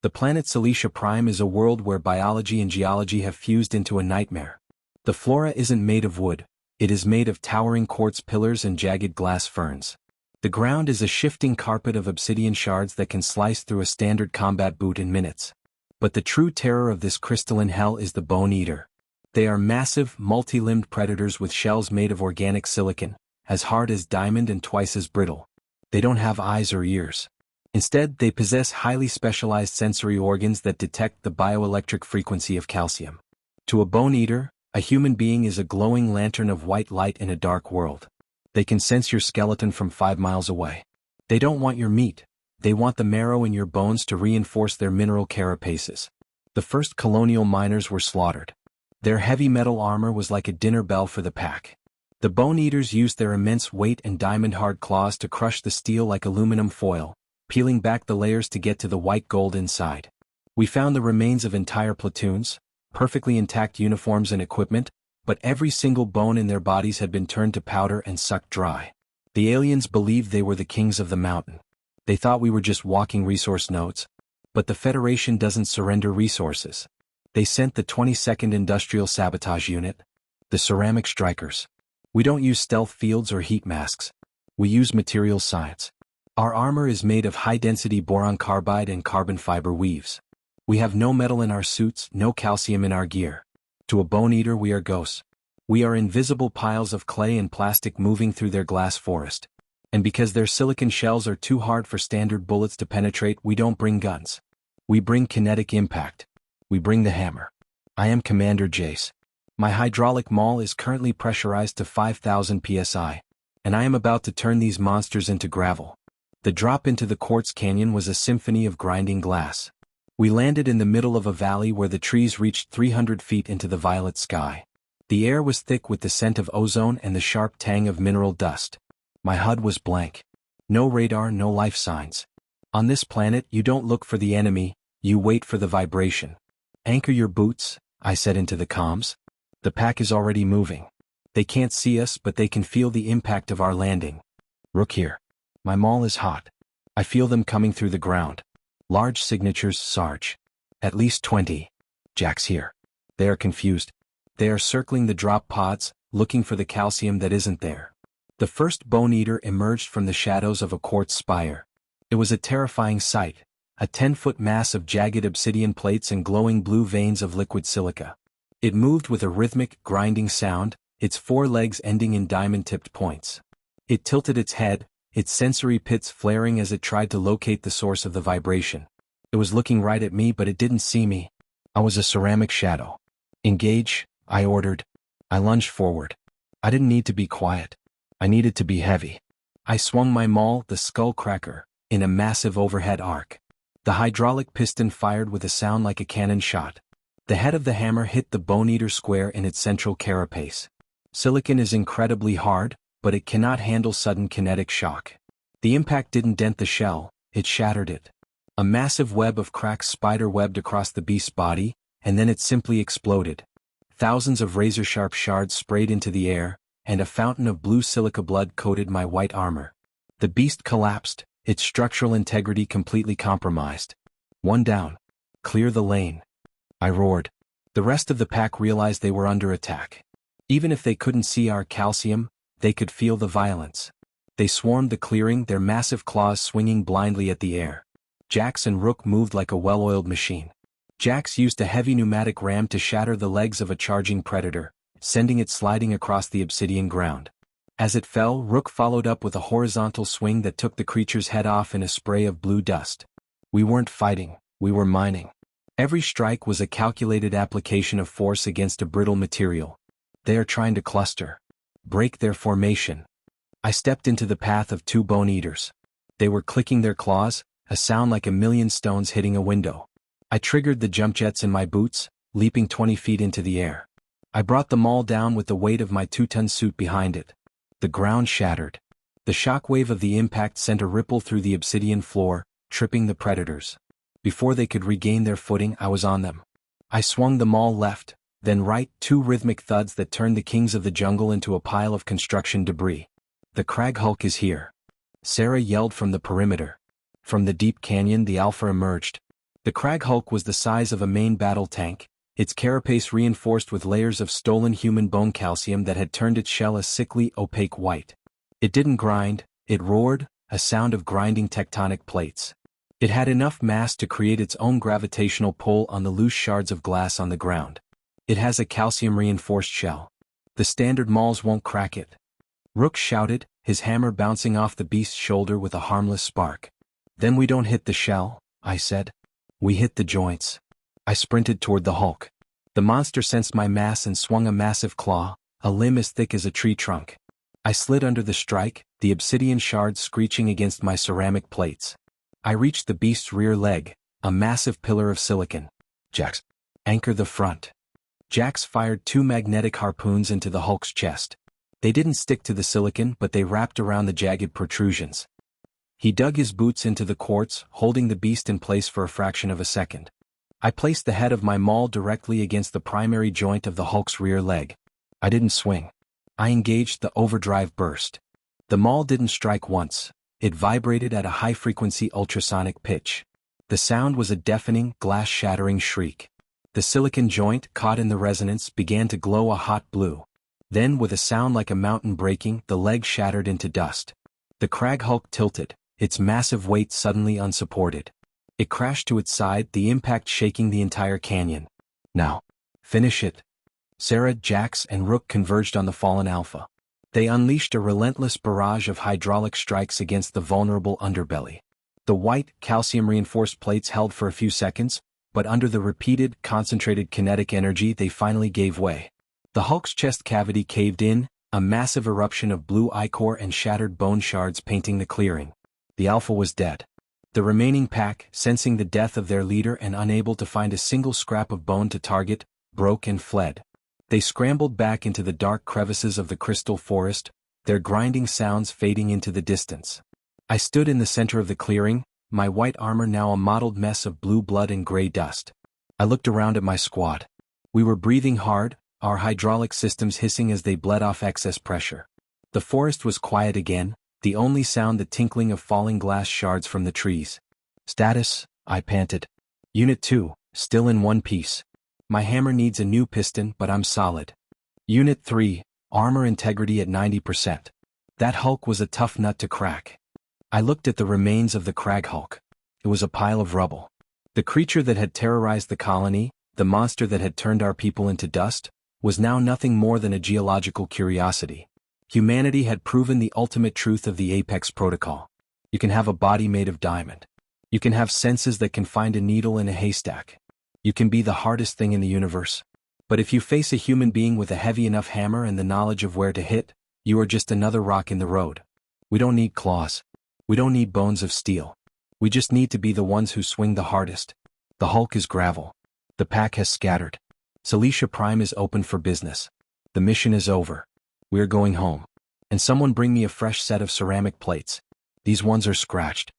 The planet Silicia Prime is a world where biology and geology have fused into a nightmare. The flora isn't made of wood, it is made of towering quartz pillars and jagged glass ferns. The ground is a shifting carpet of obsidian shards that can slice through a standard combat boot in minutes. But the true terror of this crystalline hell is the bone eater. They are massive, multi-limbed predators with shells made of organic silicon, as hard as diamond and twice as brittle. They don't have eyes or ears. Instead, they possess highly specialized sensory organs that detect the bioelectric frequency of calcium. To a bone eater, a human being is a glowing lantern of white light in a dark world. They can sense your skeleton from 5 miles away. They don't want your meat. They want the marrow in your bones to reinforce their mineral carapaces. The first colonial miners were slaughtered. Their heavy metal armor was like a dinner bell for the pack. The bone eaters used their immense weight and diamond-hard claws to crush the steel like aluminum foil, peeling back the layers to get to the white gold inside. We found the remains of entire platoons, perfectly intact uniforms and equipment, but every single bone in their bodies had been turned to powder and sucked dry. The aliens believed they were the kings of the mountain. They thought we were just walking resource nodes. But the Federation doesn't surrender resources. They sent the 22nd Industrial Sabotage Unit, the Ceramic Strikers. We don't use stealth fields or heat masks. We use material science. Our armor is made of high-density boron carbide and carbon fiber weaves. We have no metal in our suits, no calcium in our gear. To a bone eater we are ghosts. We are invisible piles of clay and plastic moving through their glass forest. And because their silicon shells are too hard for standard bullets to penetrate, we don't bring guns. We bring kinetic impact. We bring the hammer. I am Commander Jace. My hydraulic maul is currently pressurized to 5,000 psi, and I am about to turn these monsters into gravel. The drop into the quartz canyon was a symphony of grinding glass. We landed in the middle of a valley where the trees reached 300 feet into the violet sky. The air was thick with the scent of ozone and the sharp tang of mineral dust. My HUD was blank. No radar, no life signs. On this planet, you don't look for the enemy, you wait for the vibration. Anchor your boots, I said into the comms. The pack is already moving. They can't see us, but they can feel the impact of our landing. Rook here. My maul is hot. I feel them coming through the ground. Large signatures, Sarge. At least 20. Jack's here. They are confused. They are circling the drop pods, looking for the calcium that isn't there. The first bone eater emerged from the shadows of a quartz spire. It was a terrifying sight, a 10-foot mass of jagged obsidian plates and glowing blue veins of liquid silica. It moved with a rhythmic, grinding sound, its 4 legs ending in diamond-tipped points. It tilted its head, its sensory pits flaring as it tried to locate the source of the vibration. It was looking right at me, but it didn't see me. I was a ceramic shadow. Engage, I ordered. I lunged forward. I didn't need to be quiet. I needed to be heavy. I swung my maul, the skull cracker, in a massive overhead arc. The hydraulic piston fired with a sound like a cannon shot. The head of the hammer hit the bone eater square in its central carapace. Silicon is incredibly hard, but it cannot handle sudden kinetic shock. The impact didn't dent the shell, it shattered it. A massive web of cracks spider-webbed across the beast's body, and then it simply exploded. Thousands of razor-sharp shards sprayed into the air, and a fountain of blue silica blood coated my white armor. The beast collapsed, its structural integrity completely compromised. One down. Clear the lane. I roared. The rest of the pack realized they were under attack. Even if they couldn't see our calcium, they could feel the violence. They swarmed the clearing, their massive claws swinging blindly at the air. Jax and Rook moved like a well-oiled machine. Jax used a heavy pneumatic ram to shatter the legs of a charging predator, sending it sliding across the obsidian ground. As it fell, Rook followed up with a horizontal swing that took the creature's head off in a spray of blue dust. We weren't fighting, we were mining. Every strike was a calculated application of force against a brittle material. They are trying to cluster. Break their formation. I stepped into the path of 2 bone eaters. They were clicking their claws, a sound like a million stones hitting a window. I triggered the jump jets in my boots, leaping 20 feet into the air. I brought the maul down with the weight of my 2-ton suit behind it. The ground shattered. The shockwave of the impact sent a ripple through the obsidian floor, tripping the predators. Before they could regain their footing, I was on them. I swung the maul left, then right, 2 rhythmic thuds that turned the kings of the jungle into a pile of construction debris. The crag hulk is here. Sarah yelled from the perimeter. From the deep canyon the Alpha emerged. The Crag Hulk was the size of a main battle tank, its carapace reinforced with layers of stolen human bone calcium that had turned its shell a sickly, opaque white. It didn't grind, it roared, a sound of grinding tectonic plates. It had enough mass to create its own gravitational pull on the loose shards of glass on the ground. It has a calcium-reinforced shell. The standard mauls won't crack it. Rook shouted, his hammer bouncing off the beast's shoulder with a harmless spark. Then we don't hit the shell, I said. We hit the joints. I sprinted toward the Hulk. The monster sensed my mass and swung a massive claw, a limb as thick as a tree trunk. I slid under the strike, the obsidian shards screeching against my ceramic plates. I reached the beast's rear leg, a massive pillar of silicon. Jax, anchor the front. Jax fired 2 magnetic harpoons into the Hulk's chest. They didn't stick to the silicon, but they wrapped around the jagged protrusions. He dug his boots into the quartz, holding the beast in place for a fraction of a second. I placed the head of my maul directly against the primary joint of the Hulk's rear leg. I didn't swing. I engaged the overdrive burst. The maul didn't strike once. It vibrated at a high-frequency ultrasonic pitch. The sound was a deafening, glass-shattering shriek. The silicon joint, caught in the resonance, began to glow a hot blue. Then, with a sound like a mountain breaking, the leg shattered into dust. The Crag Hulk tilted, its massive weight suddenly unsupported. It crashed to its side, the impact shaking the entire canyon. Now, finish it. Sarah, Jax, and Rook converged on the fallen Alpha. They unleashed a relentless barrage of hydraulic strikes against the vulnerable underbelly. The white, calcium-reinforced plates held for a few seconds, but under the repeated, concentrated kinetic energy they finally gave way. The Hulk's chest cavity caved in, a massive eruption of blue ichor and shattered bone shards painting the clearing. The Alpha was dead. The remaining pack, sensing the death of their leader and unable to find a single scrap of bone to target, broke and fled. They scrambled back into the dark crevices of the crystal forest, their grinding sounds fading into the distance. I stood in the center of the clearing, my white armor now a mottled mess of blue blood and gray dust. I looked around at my squad. We were breathing hard, our hydraulic systems hissing as they bled off excess pressure. The forest was quiet again, the only sound the tinkling of falling glass shards from the trees. Status, I panted. Unit 2, still in one piece. My hammer needs a new piston, but I'm solid. Unit 3, armor integrity at 90%. That Hulk was a tough nut to crack. I looked at the remains of the Crag Hulk. It was a pile of rubble. The creature that had terrorized the colony, the monster that had turned our people into dust, was now nothing more than a geological curiosity. Humanity had proven the ultimate truth of the Apex Protocol. You can have a body made of diamond. You can have senses that can find a needle in a haystack. You can be the hardest thing in the universe. But if you face a human being with a heavy enough hammer and the knowledge of where to hit, you are just another rock in the road. We don't need claws. We don't need bones of steel. We just need to be the ones who swing the hardest. The Hulk is gravel. The pack has scattered. Silicia Prime is open for business. The mission is over. We're going home. And someone bring me a fresh set of ceramic plates. These ones are scratched.